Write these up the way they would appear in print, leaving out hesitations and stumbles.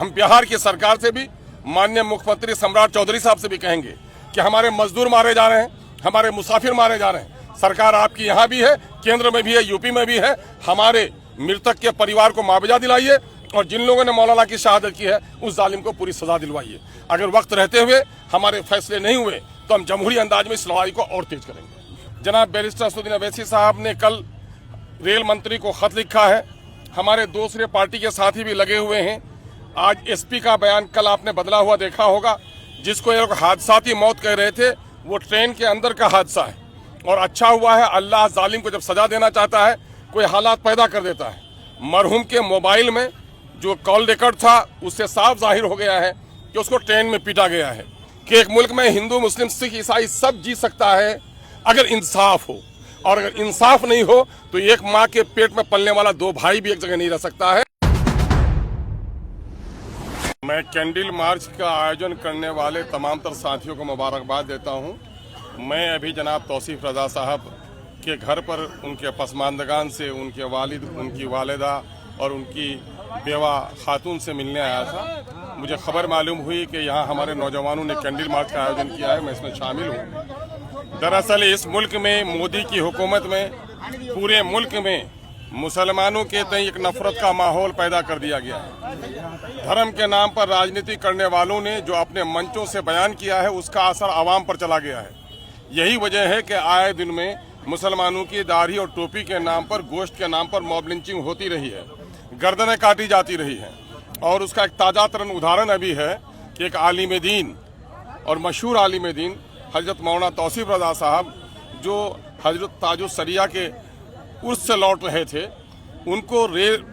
हम बिहार की सरकार से भी, माननीय मुख्यमंत्री सम्राट चौधरी साहब से भी कहेंगे कि हमारे मजदूर मारे जा रहे हैं, हमारे मुसाफिर मारे जा रहे हैं। सरकार आपकी यहाँ भी है, केंद्र में भी है, यूपी में भी है। हमारे मृतक के परिवार को मुआवजा दिलाइए और जिन लोगों ने मौलाना की शहादत की है उस जालिम को पूरी सजा दिलवाइए। अगर वक्त रहते हुए हमारे फैसले नहीं हुए तो हम जमहूरी अंदाज में इस लड़ाई को और तेज करेंगे। जनाब बैरिस्टर असदुद्दीन अवैसी साहब ने कल रेल मंत्री को खत लिखा है। हमारे दूसरे पार्टी के साथी भी लगे हुए हैं। आज एसपी का बयान कल आपने बदला हुआ देखा होगा, जिसको ये लोग हादसाती मौत कह रहे थे, वो ट्रेन के अंदर का हादसा है। और अच्छा हुआ है, अल्लाह जालिम को जब सजा देना चाहता है कोई हालात पैदा कर देता है। मरहूम के मोबाइल में जो कॉल रिकॉर्ड था उससे साफ जाहिर हो गया है कि उसको ट्रेन में पीटा गया है। कि एक मुल्क में हिंदू, मुस्लिम, सिख, ईसाई सब जी सकता है अगर इंसाफ हो, और अगर इंसाफ नहीं हो तो एक माँ के पेट में पलने वाला दो भाई भी एक जगह नहीं रह सकता है। मैं कैंडल मार्च का आयोजन करने वाले तमाम तर साथियों को मुबारकबाद देता हूं। मैं अभी जनाब तौसीफ रजा साहब के घर पर उनके पसमानदगान से उनके वालिद, उनकी वालिदा और उनकी बेवा खातून से मिलने आया था। मुझे खबर मालूम हुई कि यहाँ हमारे नौजवानों ने कैंडल मार्च का आयोजन किया है, मैं इसमें शामिल हूँ। दरअसल इस मुल्क में मोदी की हुकूमत में पूरे मुल्क में मुसलमानों के तय एक नफरत का माहौल पैदा कर दिया गया है। धर्म के नाम पर राजनीति करने वालों ने जो अपने मंचों से बयान किया है उसका असर आवाम पर चला गया है। यही वजह है कि आए दिन में मुसलमानों की दाढ़ी और टोपी के नाम पर, गोश्त के नाम पर मॉब लिंचिंग होती रही है, गर्दनें काटी जाती रही हैं। और उसका एक ताज़ा तरीन उदाहरण अभी है कि एक आलिम दीन और मशहूर आलिम दीन हजरत मौलाना तौसीफ रजा साहब, जो हजरत ताजुस सरिया के उर्स से लौट रहे थे, उनको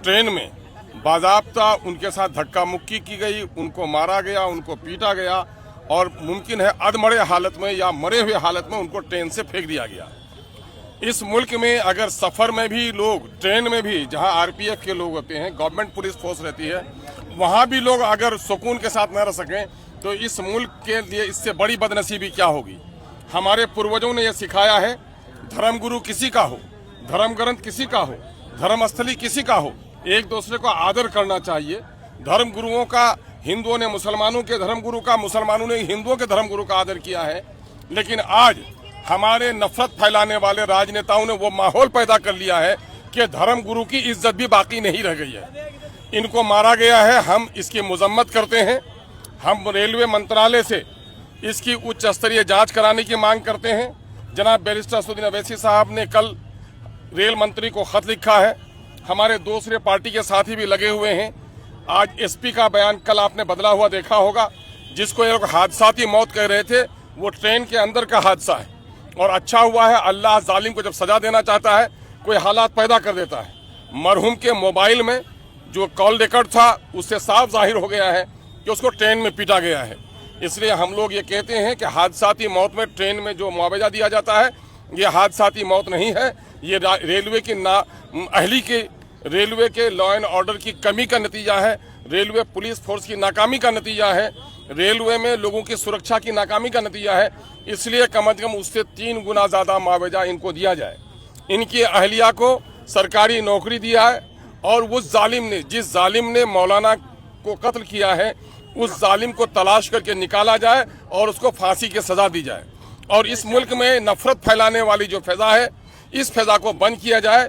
ट्रेन में बाज़ाब्ता उनके साथ धक्का मुक्की की गई, उनको मारा गया, उनको पीटा गया और मुमकिन है अधमरे हालत में या मरे हुए हालत में उनको ट्रेन से फेंक दिया गया। इस मुल्क में अगर सफ़र में भी लोग, ट्रेन में भी जहां आरपीएफ के लोग होते हैं, गवर्नमेंट पुलिस फोर्स रहती है, वहां भी लोग अगर सुकून के साथ न रह सकें तो इस मुल्क के लिए इससे बड़ी बदनसीबी क्या होगी। हमारे पूर्वजों ने यह सिखाया है, धर्मगुरु किसी का हो, धर्म ग्रंथ किसी का हो, धर्मस्थली किसी का हो, एक दूसरे को आदर करना चाहिए। धर्म गुरुओं का, हिंदुओं ने मुसलमानों के धर्मगुरु का, मुसलमानों ने हिंदुओं के धर्मगुरु का आदर किया है। लेकिन आज हमारे नफरत फैलाने वाले राजनेताओं ने वो माहौल पैदा कर लिया है कि धर्मगुरु की इज्जत भी बाकी नहीं रह गई है। इनको मारा गया है, हम इसकी मजम्मत करते हैं। हम रेलवे मंत्रालय से इसकी उच्च स्तरीय जाँच कराने की मांग करते हैं। जनाब बैरिस्टर असदुद्दीन अवैसी साहब ने कल रेल मंत्री को खत लिखा है। हमारे दूसरे पार्टी के साथी भी लगे हुए हैं। आज एसपी का बयान कल आपने बदला हुआ देखा होगा, जिसको ये लोग हादसाती मौत कह रहे थे, वो ट्रेन के अंदर का हादसा है। और अच्छा हुआ है, अल्लाह जालिम को जब सजा देना चाहता है कोई हालात पैदा कर देता है। मरहूम के मोबाइल में जो कॉल रिकॉर्ड था उससे साफ जाहिर हो गया है कि उसको ट्रेन में पीटा गया है। इसलिए हम लोग ये कहते हैं कि हादसाती मौत में ट्रेन में जो मुआवजा दिया जाता है ये हादसाती मौत नहीं है, ये रेलवे की नाअहली के, रेलवे के लॉ एंड ऑर्डर की कमी का नतीजा है, रेलवे पुलिस फोर्स की नाकामी का नतीजा है, रेलवे में लोगों की सुरक्षा की नाकामी का नतीजा है। इसलिए कम अज कम उससे 3 गुना ज़्यादा मुआवजा इनको दिया जाए। इनकी अहलिया को सरकारी नौकरी दिया है और उस जालिम ने, जिस जालिम ने मौलाना को कत्ल किया है, उस जालिम को तलाश करके निकाला जाए और उसको फांसी की सज़ा दी जाए। और इस मुल्क में नफरत फैलाने वाली जो फैज़ा है, इस फैज़ा को बंद किया जाए।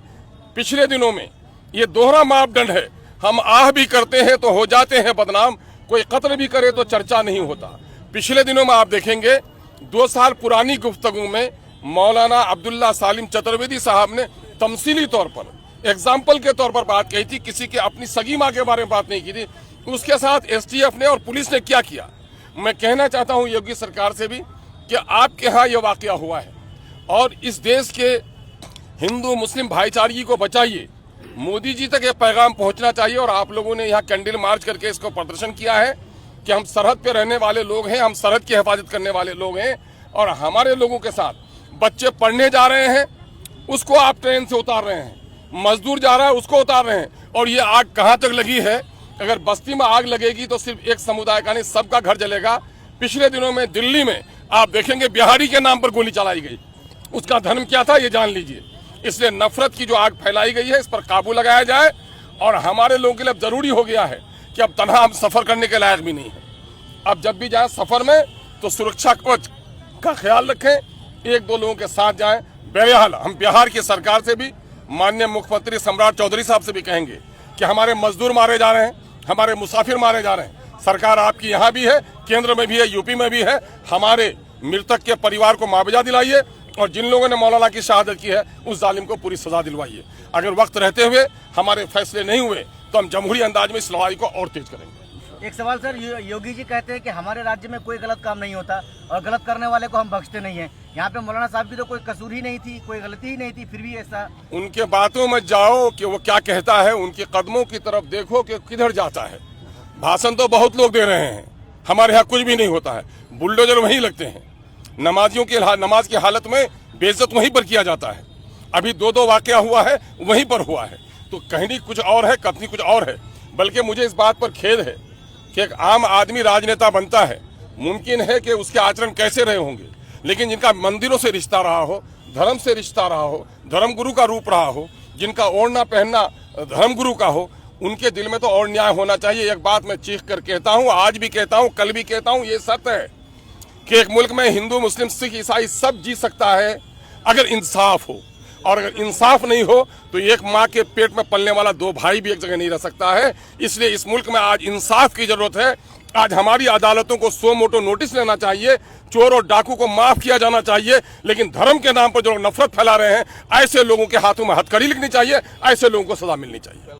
पिछले दिनों में ये दोहरा मापदंड है, हम आह भी करते हैं तो हो जाते हैं बदनाम, कोई कत्ल भी करे तो चर्चा नहीं होता। पिछले दिनों में आप देखेंगे 2 साल पुरानी गुफ्तगू में मौलाना अब्दुल्ला सालिम चतुर्वेदी साहब ने तमसीली तौर पर, एग्जाम्पल के तौर पर बात कही थी, किसी की अपनी सगी माँ के बारे में बात नहीं की थी। उसके साथ एसटीएफ ने और पुलिस ने क्या किया। मैं कहना चाहता हूँ योगी सरकार से भी कि आपके यहाँ ये वाकया हुआ है और इस देश के हिंदू मुस्लिम भाईचारे को बचाइए। मोदी जी तक ये पैगाम पहुंचना चाहिए। और आप लोगों ने यहाँ कैंडल मार्च करके इसको प्रदर्शन किया है कि हम सरहद पे रहने वाले लोग हैं, हम सरहद की हिफाजत करने वाले लोग हैं और हमारे लोगों के साथ बच्चे पढ़ने जा रहे हैं, उसको आप ट्रेन से उतार रहे हैं, मजदूर जा रहा है उसको उतार रहे हैं। और ये आग कहाँ तक लगी है, अगर बस्ती में आग लगेगी तो सिर्फ एक समुदाय का नहीं, सबका घर जलेगा। पिछले दिनों में दिल्ली में आप देखेंगे बिहारी के नाम पर गोली चलाई गई, उसका धर्म क्या था ये जान लीजिए। इसलिए नफरत की जो आग फैलाई गई है इस पर काबू लगाया जाए और हमारे लोगों के लिए जरूरी हो गया है कि अब तनहा हम सफर करने के लायक भी नहीं है। अब जब भी जाएं सफर में तो सुरक्षा कवच का ख्याल रखें, एक दो लोगों के साथ जाएं। बहरहाल हम बिहार की सरकार से भी, माननीय मुख्यमंत्री सम्राट चौधरी साहब से भी कहेंगे कि हमारे मजदूर मारे जा रहे हैं, हमारे मुसाफिर मारे जा रहे हैं। सरकार आपकी यहाँ भी है, केंद्र में भी है, यूपी में भी है। हमारे मृतक के परिवार को मुआवजा दिलाइए और जिन लोगों ने मौलाना की शहादत की है उस जालिम को पूरी सजा दिलवाइए। अगर वक्त रहते हुए हमारे फैसले नहीं हुए तो हम जमहूरी अंदाज में इस लड़ाई को और तेज करेंगे। एक सवाल सर, योगी जी कहते हैं कि हमारे राज्य में कोई गलत काम नहीं होता और गलत करने वाले को हम बख्शते नहीं हैं। यहाँ पे मौलाना साहब की तो कोई कसूर ही नहीं थी, कोई गलती ही नहीं थी, फिर भी ऐसा। उनके बातों में जाओ कि वो क्या कहता है, उनके कदमों की तरफ देखो कि किधर जाता है। भाषण तो बहुत लोग दे रहे हैं, हमारे यहाँ कुछ भी नहीं होता है। बुलडोजर वहीं लगते हैं, नमाजियों की नमाज की हालत में बेइज्जत वहीं पर किया जाता है। अभी दो वाकया हुआ है, वहीं पर हुआ है। तो कहनी कुछ और है, कथनी कुछ और है। बल्कि मुझे इस बात पर खेद है कि एक आम आदमी राजनेता बनता है, मुमकिन है कि उसके आचरण कैसे रहे होंगे, लेकिन जिनका मंदिरों से रिश्ता रहा हो, धर्म से रिश्ता रहा हो, धर्म गुरु का रूप रहा हो, जिनका ओढ़ना पहनना धर्म गुरु का हो, उनके दिल में तो और न्याय होना चाहिए। एक बात मैं चीख कर कहता हूँ, आज भी कहता हूँ, कल भी कहता हूँ, ये सत्य है कि एक मुल्क में हिंदू, मुस्लिम, सिख, ईसाई सब जी सकता है अगर इंसाफ हो। और अगर इंसाफ नहीं हो तो एक माँ के पेट में पलने वाला दो भाई भी एक जगह नहीं रह सकता है। इसलिए इस मुल्क में आज इंसाफ की जरूरत है। आज हमारी अदालतों को सो मोटो नोटिस लेना चाहिए, चोर और डाकू को माफ किया जाना चाहिए, लेकिन धर्म के नाम पर जो नफरत फैला रहे हैं ऐसे लोगों के हाथों में हथकड़ी लिखनी चाहिए, ऐसे लोगों को सजा मिलनी चाहिए।